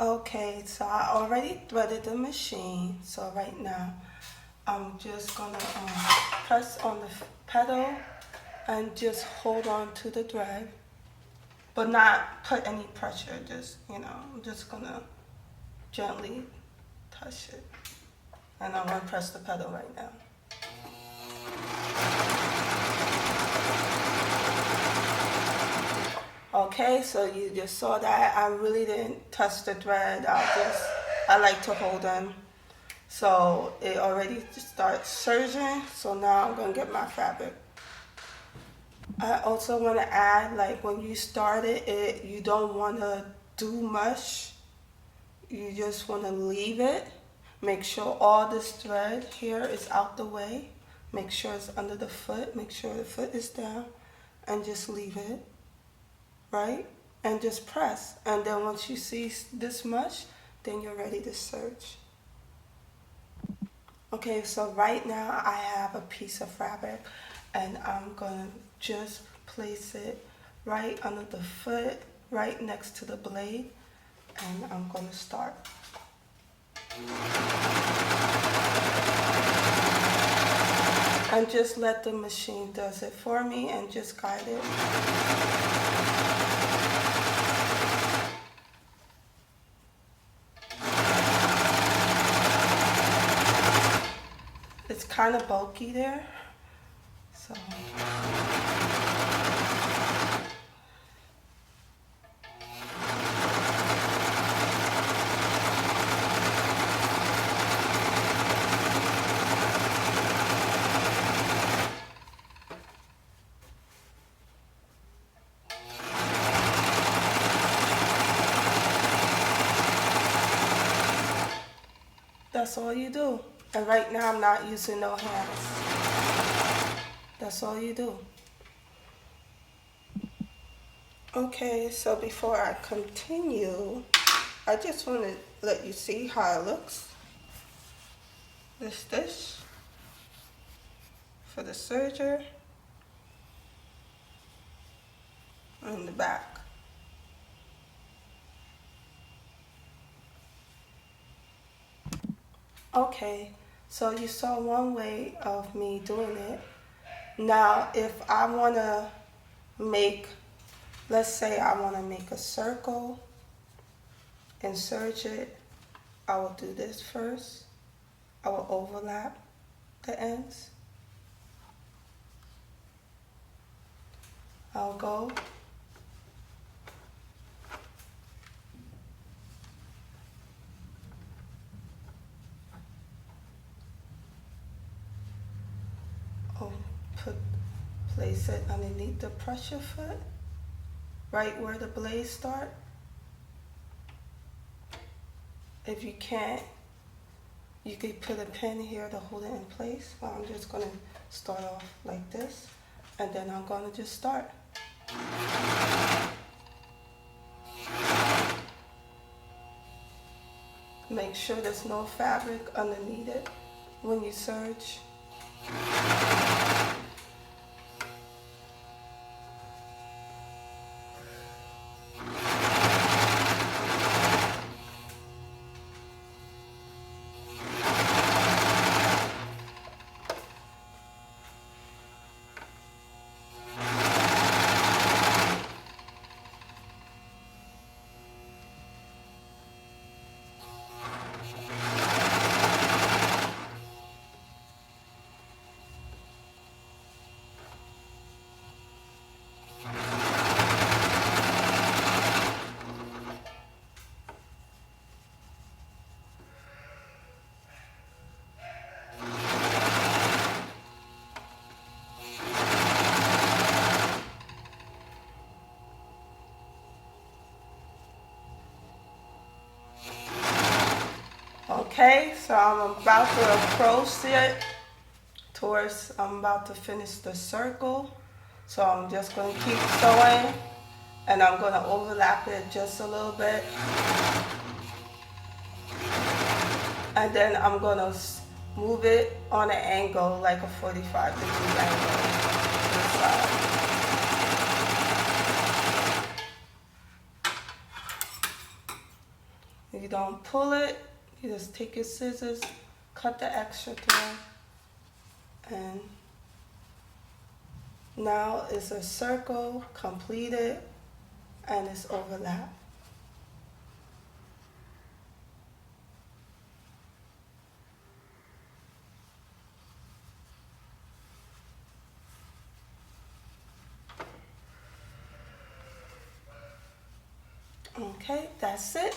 Okay, so I already threaded the machine. So right now, I'm just gonna press on the pedal and just hold on to the thread, but not put any pressure. Just, I'm just gonna gently touch it. And I'm gonna press the pedal right now. Okay, so you just saw that I really didn't touch the thread. I like to hold them. So it already starts serging. So now I'm gonna get my fabric. I also want to add, like when you started it, you don't want to do much. You just want to leave it. Make sure all this thread here is out the way. Make sure it's under the foot. Make sure the foot is down, and just leave it, right? And just press. And then once you see this much, then you're ready to serge. Okay, so right now I have a piece of fabric, and I'm gonna just place it right under the foot, right next to the blade, and I'm gonna start. And just let the machine does it for me, and just guide it. It's kind of bulky there, so. That's all you do. And right now I'm not using no hands. That's all you do. Okay, so before I continue, I just want to let you see how it looks. This stitch for the serger and the back. Okay, so you saw one way of me doing it. Now, if I want to make, let's say I want to make a circle and serge it, I will do this first. I will overlap the ends. I'll go. Place it underneath the pressure foot, right where the blades start. If you can't, you could put a pin here to hold it in place. But I'm just going to start off like this, and then I'm going to just start. Make sure there's no fabric underneath it when you serge. Okay, so I'm about to approach it towards, I'm about to finish the circle. So I'm just going to keep sewing, and I'm going to overlap it just a little bit. And then I'm going to move it on an angle, like a 45-degree angle to the side. You don't pull it, you just take your scissors, cut the extra through, and now it's a circle completed and it's overlapped. Okay, that's it.